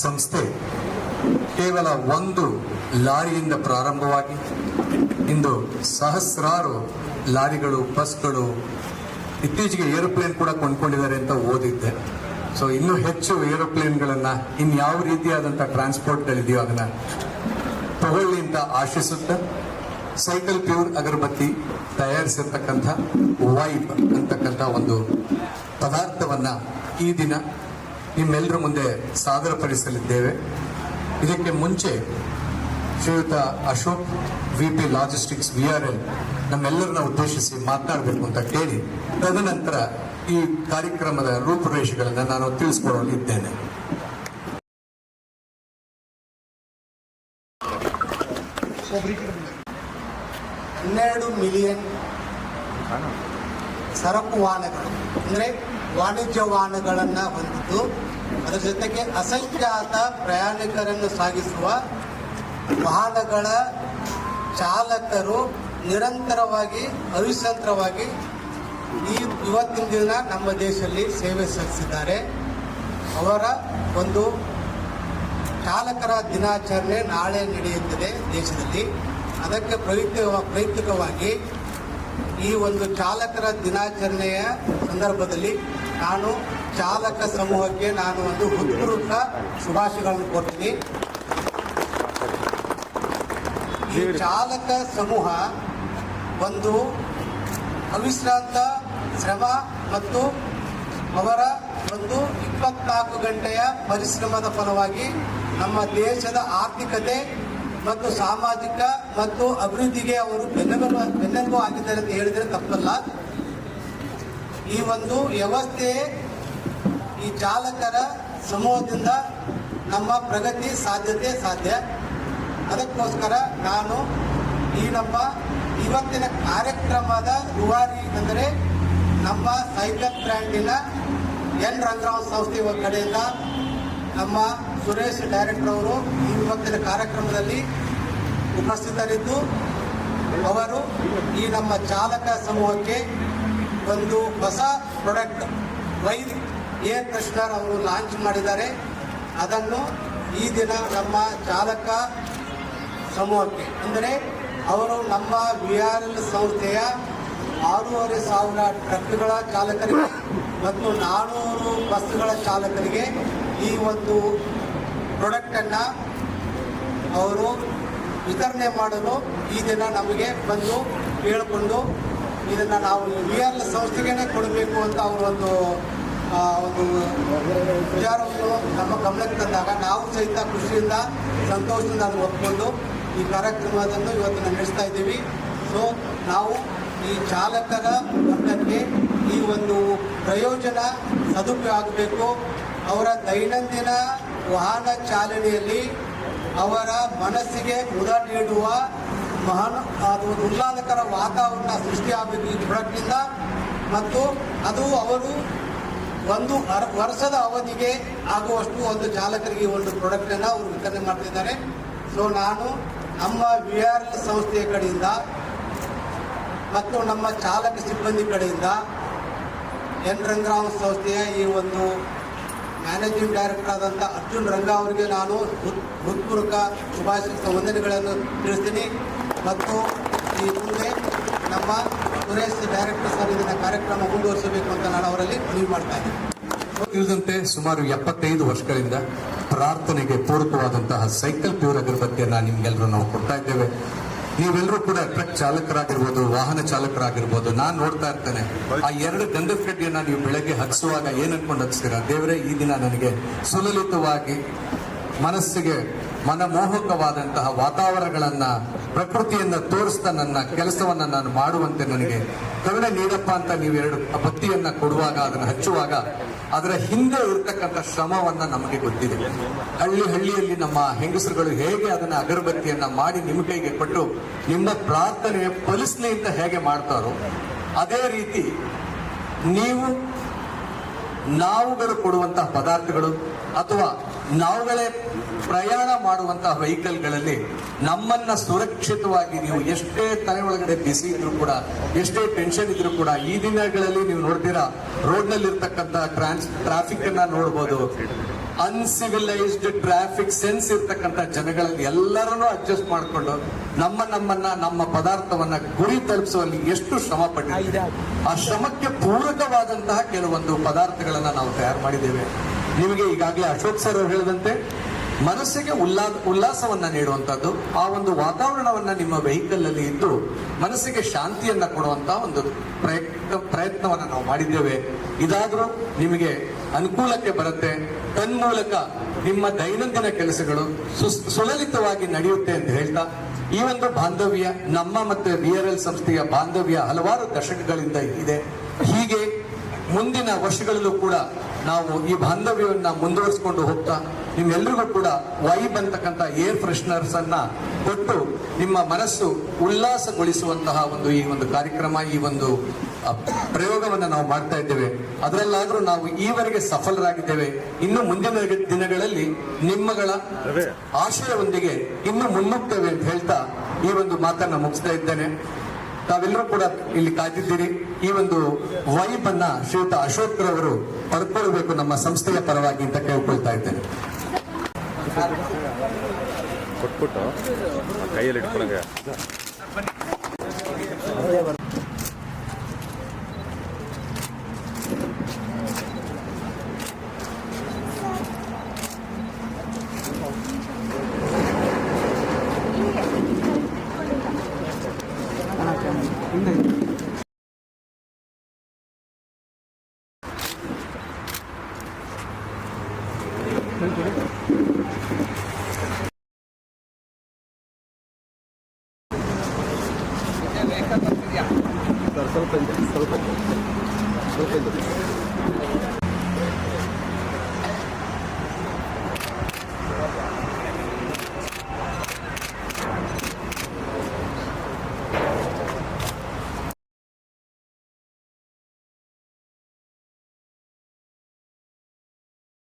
ಸಂಸ್ಥೆ ಕೇವಲ ಒಂದು ಲಾರಿಯಿಂದ ಪ್ರಾರಂಭವಾಗಿ ಇಂದು ಸಹಸ್ರಾರು ಲಾರಿಗಳು, ಬಸ್ಗಳು, ಇತ್ತೀಚೆಗೆ ಏರೋಪ್ಲೇನ್ ಕೂಡ ಕೊಂಡ್ಕೊಂಡಿದ್ದಾರೆ ಅಂತ ಓದಿದ್ದೆ. ಸೊ ಇನ್ನೂ ಹೆಚ್ಚು ಏರೋಪ್ಲೇನ್ಗಳನ್ನ ಇನ್ಯಾವ ರೀತಿಯಾದಂಥ ಟ್ರಾನ್ಸ್ಪೋರ್ಟ್ಗಳಿದೆಯೋ ಅದನ್ನ ತಗೊಳ್ಳಿ ಅಂತ ಆಶಿಸುತ್ತಾ, ಸೈಕಲ್ ಪ್ಯೂರ್ ಅಗರಬತ್ತಿ ತಯಾರಿಸಿರ್ತಕ್ಕಂಥ ವೈಬ್ ಅಂತಕ್ಕಂಥ ಒಂದು ಪದಾರ್ಥವನ್ನ ಈ ದಿನ ನಿಮ್ಮೆಲ್ಲರ ಮುಂದೆ ಸಾದರಪಡಿಸಲಿದ್ದೇವೆ. ಇದಕ್ಕೆ ಮುಂಚೆ ಶ್ರೀಯುತ ಅಶೋಕ್ VP ಲಾಜಿಸ್ಟಿಕ್ಸ್ VRL ನಮ್ಮೆಲ್ಲರನ್ನ ಉದ್ದೇಶಿಸಿ ಮಾತನಾಡಬೇಕು ಅಂತ ಕೇಳಿ, ತದನಂತರ ಈ ಕಾರ್ಯಕ್ರಮದ ರೂಪುರೇಷೆಗಳನ್ನು ನಾನು ತಿಳಿಸಿಕೊಡಲಿದ್ದೇನೆ. 12 ಮಿಲಿಯನ್ ಸರಕು ವಾಹನಗಳು ಅಂದರೆ ವಾಣಿಜ್ಯ ವಾಹನಗಳನ್ನು ಹೊಂದಿದ್ದು, ಅದರ ಜೊತೆಗೆ ಅಸಂಖ್ಯಾತ ಪ್ರಯಾಣಿಕರನ್ನು ಸಾಗಿಸುವ ವಾಹನಗಳ ಚಾಲಕರು ನಿರಂತರವಾಗಿ ಅವಿಶ್ರಾಂತವಾಗಿ ಇವತ್ತಿನ ದಿನ ನಮ್ಮ ದೇಶದಲ್ಲಿ ಸೇವೆ ಸಲ್ಲಿಸಿದ್ದಾರೆ. ಅವರ ಒಂದು ಚಾಲಕರ ದಿನಾಚರಣೆ ನಾಳೆ ನಡೆಯುತ್ತದೆ ದೇಶದಲ್ಲಿ. ಅದಕ್ಕೆ ಪ್ರಯುಕ್ತವಾಗಿ ಈ ಒಂದು ಚಾಲಕರ ದಿನಾಚರಣೆಯ ಸಂದರ್ಭದಲ್ಲಿ ನಾನು ಚಾಲಕ ಸಮೂಹಕ್ಕೆ ಒಂದು ಹೃತ್ಪೂರ್ವಕ ಶುಭಾಶಯಗಳನ್ನು ಕೊಡ್ತೀನಿ. ಈ ಚಾಲಕ ಸಮೂಹ ಒಂದು ಅವಿಶ್ರಾಂತ ಶ್ರಮ ಮತ್ತು ಅವರ ಒಂದು 24 ಗಂಟೆಯ ಪರಿಶ್ರಮದ ಫಲವಾಗಿ ನಮ್ಮ ದೇಶದ ಆರ್ಥಿಕತೆ ಮತ್ತು ಸಾಮಾಜಿಕ ಮತ್ತು ಅಭಿವೃದ್ಧಿಗೆ ಅವರು ಬೆನ್ನೆಲುಬು ಆಗಿದ್ದಾರೆ ಅಂತ ಹೇಳಿದರೆ ತಪ್ಪಲ್ಲ. ಈ ಒಂದು ವ್ಯವಸ್ಥೆ, ಈ ಚಾಲಕರ ಸಮೂಹದಿಂದ ನಮ್ಮ ಪ್ರಗತಿ ಸಾಧ್ಯ. ಅದಕ್ಕೋಸ್ಕರ ನಾನು ಈ ನಮ್ಮ ಇವತ್ತಿನ ಕಾರ್ಯಕ್ರಮದ ರೂವಾರಿ ಅಂದರೆ ನಮ್ಮ ಸೈಕಲ್ ಬ್ರ್ಯಾಂಡಿನ ಎನ್ ರಂಗರಾವ್ ಸಂಸ್ಥೆ ಕಡೆಯಿಂದ ನಮ್ಮ ಸುರೇಶ್ ಡೈರೆಕ್ಟರ್ ಅವರು ಇವತ್ತಿನ ಕಾರ್ಯಕ್ರಮದಲ್ಲಿ ಉಪಸ್ಥಿತರಿದ್ದು, ಅವರು ಈ ನಮ್ಮ ಚಾಲಕ ಸಮೂಹಕ್ಕೆ ಒಂದು ಹೊಸ ಪ್ರಾಡಕ್ಟ್ ವೈಬ್ ಏರ್ ಫ್ರೆಶ್ನರ್ ಅವರು ಲಾಂಚ್ ಮಾಡಿದ್ದಾರೆ. ಅದನ್ನು ಈ ದಿನ ನಮ್ಮ ಚಾಲಕ ಸಮೂಹಕ್ಕೆ ಅಂದರೆ ಅವರು ನಮ್ಮ VRL ಸಂಸ್ಥೆಯ 6,500 ಟ್ರಕ್ಗಳ ಚಾಲಕರಿಗೆ ಮತ್ತು 400 ಬಸ್ಗಳ ಚಾಲಕರಿಗೆ ಈ ಒಂದು ಪ್ರಾಡಕ್ಟನ್ನು ಅವರು ವಿತರಣೆ ಮಾಡಲು ಈ ದಿನ ನಮಗೆ ಬಂದು ಕೇಳಿಕೊಂಡು ಇದನ್ನು ನಾವು VRL ಸಂಸ್ಥೆಗೇ ಕೊಡಬೇಕು ಅಂತ ಅವರು ಒಂದು ವಿಚಾರವನ್ನು ನಮ್ಮ ಗಮನಕ್ಕೆ ತಂದಾಗ ನಾವು ಸಹಿತ ಖುಷಿಯಿಂದ ಸಂತೋಷದಿಂದ ಅದನ್ನು ಒಪ್ಪಿಕೊಂಡು ಈ ಕಾರ್ಯಕ್ರಮವನ್ನು ಇವತ್ತು ನಡೆಸ್ತಾ ಇದ್ದೀವಿ. ಸೊ ನಾವು ಈ ಚಾಲಕರ ವರ್ಗಕ್ಕೆ ಈ ಒಂದು ಪ್ರಯೋಜನ ಸದುಪಯೋಗ ಆಗಬೇಕು. ಅವರ ದೈನಂದಿನ ವಾಹನ ಚಾಲನೆಯಲ್ಲಿ ಅವರ ಮನಸ್ಸಿಗೆ ಮುದ ನೀಡುವ ಉಲ್ಲಾಸಕರ ವಾತಾವರಣ ಸೃಷ್ಟಿಯಾಗಬೇಕು ಈ ಪ್ರಾಡಕ್ಟ್ನಿಂದ. ಮತ್ತು ಅದು ಅವರು ಒಂದು ವರ್ಷದ ಅವಧಿಗೆ ಆಗುವಷ್ಟು ಒಂದು ಚಾಲಕರಿಗೆ ಒಂದು ಪ್ರಾಡಕ್ಟನ್ನು ಅವರು ವಿತರಣೆ ಮಾಡ್ತಿದ್ದಾರೆ. ಸೊ ನಾನು ನಮ್ಮ VRL ಸಂಸ್ಥೆಯ ಕಡೆಯಿಂದ ಮತ್ತು ನಮ್ಮ ಚಾಲಕ ಸಿಬ್ಬಂದಿ ಕಡೆಯಿಂದ ಎನ್ ರಂಗರಾವ್ ಸಂಸ್ಥೆಯ ಈ ಒಂದು ಮ್ಯಾನೇಜಿಂಗ್ ಡೈರೆಕ್ಟರ್ ಆದಂಥ ಅರ್ಜುನ್ ರಂಗ ಅವರಿಗೆ ನಾನು ಹೃತ್ಪೂರ್ವಕ ಶುಭಾಶಯ ವಂದನೆಗಳನ್ನು ತಿಳಿಸ್ತೀನಿ. ಮತ್ತು ಈ ಮುಂದೆ ನಮ್ಮ ಸುರೇಶ್ ಡೈರೆಕ್ಟರ್ ಸರ್ ಇದನ್ನ ಕಾರ್ಯಕ್ರಮ ಮುಂದುವರಿಸಬೇಕು ಅಂತ ನಾನು ಅವರಲ್ಲಿ ಮನವಿ ಮಾಡ್ತಾ ಇದ್ದೀನಿ. ತಿಳಿದಂತೆ ಸುಮಾರು 75 ವರ್ಷಗಳಿಂದ ಪ್ರಾರ್ಥನೆಗೆ ಪೂರಕವಾದಂತಹ ಸೈಕಲ್ ಪ್ಯೂರ್ ಅಗರಬತ್ತಿಯನ್ನ ನಿಮ್ಗೆಲ್ಲರೂ ನಾವು ಕೊಡ್ತಾ ಇದ್ದೇವೆ. ನೀವೆಲ್ಲರೂ ಕೂಡ ಟ್ರಕ್ ಚಾಲಕರಾಗಿರ್ಬೋದು, ವಾಹನ ಚಾಲಕರಾಗಿರ್ಬೋದು, ನಾನು ನೋಡ್ತಾ ಇರ್ತೇನೆ ಆ 2 ಗಂಧದ ಕಡ್ಡಿಯನ್ನ ನೀವು ಬೆಳಗ್ಗೆ ಹಗ್ಸುವಾಗ ಏನ್ ಅನ್ಕೊಂಡು ಹಚ್ತೀರಾ? ದೇವರೇ, ಈ ದಿನ ನನಗೆ ಸುಲಲಿತವಾಗಿ ಮನಸ್ಸಿಗೆ ಮನಮೋಹಕವಾದಂತಹ ವಾತಾವರಣಗಳನ್ನ, ಪ್ರಕೃತಿಯನ್ನ ತೋರಿಸ್ತಾ ನನ್ನ ಕೆಲಸವನ್ನ ನಾನು ಮಾಡುವಂತೆ ನನಗೆ ಕರುಣೆ ನೀಡಪ್ಪ ಅಂತ ನೀವು 2 ಬತ್ತಿಯನ್ನ ಕೊಡುವಾಗ, ಅದನ್ನು ಹಚ್ಚುವಾಗ ಅದರ ಹಿಂದೆ ಇರತಕ್ಕಂಥ ಶ್ರಮವನ್ನ ನಮಗೆ ಗೊತ್ತಿದೆ. ಹಳ್ಳಿಯಲ್ಲಿ ನಮ್ಮ ಹೆಂಗಸರುಗಳು ಹೇಗೆ ಅದನ್ನ ಅಗರಬತ್ತಿಯನ್ನ ಮಾಡಿ ನಿಮ್ಮ ಕೈಗೆ ಕೊಟ್ಟು ನಿಮ್ಮ ಪ್ರಾರ್ಥನೆ ಫಲಿಸ್ಲಿ ಅಂತ ಹೇಗೆ ಮಾಡ್ತಾರೋ, ಅದೇ ರೀತಿ ನೀವು ನಾವುಗಳು ಕೊಡುವಂತಹ ಪದಾರ್ಥಗಳು ಅಥವಾ ನಾವುಗಳೇ ಪ್ರಯಾಣ ಮಾಡುವಂತಹ ವೆಹಿಕಲ್ಗಳಲ್ಲಿ ನಮ್ಮನ್ನ ಸುರಕ್ಷಿತವಾಗಿ, ನೀವು ಎಷ್ಟೇ ತಲೆ ಒಳಗಡೆ ಬಿಸಿ ಇದ್ರೂ ಕೂಡ, ಎಷ್ಟೇ ಟೆನ್ಷನ್ ಇದ್ರೂ ಕೂಡ, ಈ ದಿನಗಳಲ್ಲಿ ನೀವು ನೋಡ್ತೀರಾ ರೋಡ್ ನಲ್ಲಿ ಇರ್ತಕ್ಕಂಥ ಟ್ರಾಫಿಕ್ ಅನ್ನ ನೋಡ್ಬೋದು. ಅನ್ಸಿವಿಲೈಸ್ಡ್ ಟ್ರಾಫಿಕ್ ಸೆನ್ಸ್ ಇರ್ತಕ್ಕಂಥ ಜನಗಳಲ್ಲಿ ಎಲ್ಲರನ್ನೂ ಅಡ್ಜಸ್ಟ್ ಮಾಡಿಕೊಂಡು ನಮ್ಮ ಪದಾರ್ಥವನ್ನ ಗುರಿ ತಲುಪಿಸುವಲ್ಲಿ ಎಷ್ಟು ಶ್ರಮ ಪಟ್ಟಿದ್ದೇವೆ. ಆ ಶ್ರಮಕ್ಕೆ ಪೂರಕವಾದಂತಹ ಕೆಲವೊಂದು ಪದಾರ್ಥಗಳನ್ನ ನಾವು ತಯಾರು ಮಾಡಿದ್ದೇವೆ. ನಿಮಗೆ ಈಗಾಗಲೇ ಅಶೋಕ್ ಸರ್ ಅವರು ಹೇಳಿದಂತೆ ಮನಸ್ಸಿಗೆ ಉಲ್ಲಾಸವನ್ನ ನೀಡುವಂತದ್ದು, ಆ ಒಂದು ವಾತಾವರಣವನ್ನ ನಿಮ್ಮ ವೆಹಿಕಲ್ ಅಲ್ಲಿ ಇದ್ದು ಮನಸ್ಸಿಗೆ ಶಾಂತಿಯನ್ನ ಕೊಡುವಂತಹ ಒಂದು ಪ್ರಯತ್ನವನ್ನ ನಾವು ಮಾಡಿದ್ದೇವೆ. ಇದಾದ್ರೂ ನಿಮಗೆ ಅನುಕೂಲಕ್ಕೆ ಬರುತ್ತೆ. ತನ್ಮೂಲಕ ನಿಮ್ಮ ದೈನಂದಿನ ಕೆಲಸಗಳು ಸುಲಲಿತವಾಗಿ ನಡೆಯುತ್ತೆ ಅಂತ ಹೇಳ್ತಾ, ಈ ಒಂದು ಬಾಂಧವ್ಯ ನಮ್ಮ ಮತ್ತೆ VRL ಸಂಸ್ಥೆಯ ಬಾಂಧವ್ಯ ಹಲವಾರು ದಶಕಗಳಿಂದ ಇದೆ. ಹೀಗೆ ಮುಂದಿನ ವರ್ಷಗಳಲ್ಲೂ ಕೂಡ ನಾವು ಈ ಬಾಂಧವ್ಯವನ್ನ ಮುಂದುವರಿಸಿಕೊಂಡು ಹೋಗ್ತಾ ನಿಮ್ಮೆಲ್ಲರಿಗೂ ಕೂಡ ವೈಬ್ ಅಂತಕ್ಕಂಥ ಏರ್ ಫ್ರೆಶ್ನರ್ಸ್ ಅನ್ನ ಕೊಟ್ಟು ನಿಮ್ಮ ಮನಸ್ಸು ಉಲ್ಲಾಸಗೊಳಿಸುವಂತಹ ಈ ಒಂದು ಕಾರ್ಯಕ್ರಮ, ಈ ಒಂದು ಪ್ರಯೋಗವನ್ನ ನಾವು ಮಾಡ್ತಾ ಇದ್ದೇವೆ. ಅದರಲ್ಲಾದ್ರೂ ನಾವು ಈವರೆಗೆ ಸಫಲರಾಗಿದ್ದೇವೆ. ಇನ್ನು ಮುಂದಿನ ದಿನಗಳಲ್ಲಿ ನಿಮ್ಮಗಳ ಆಶಯವೊಂದಿಗೆ ಇನ್ನು ಮುನ್ನುಗ್ತೇವೆ ಅಂತ ಹೇಳ್ತಾ ಈ ಒಂದು ಮಾತನ್ನ ಮುಗಿಸ್ತಾ ಇದ್ದೇನೆ. ತಾವೆಲ್ಲರೂ ಕೂಡ ಇಲ್ಲಿ ಕಾಯ್ದಿದ್ದೀರಿ. ಈ ಒಂದು ವೈಬ್ ಅನ್ನ ಶ್ರೀಯುತ ಅಶೋಕ್ ರವರು ಪಡ್ಕೊಳ್ಬೇಕು ನಮ್ಮ ಸಂಸ್ಥೆಯ ಪರವಾಗಿ ಅಂತ ಕೇಳ್ಕೊಳ್ತಾ ಇದ್ದೇನೆ. ಕೊಟ್ಬಿಟ್ಟು ಕೈಯಲ್ಲಿ ಇಟ್ಕೊಂಡಂಗೆ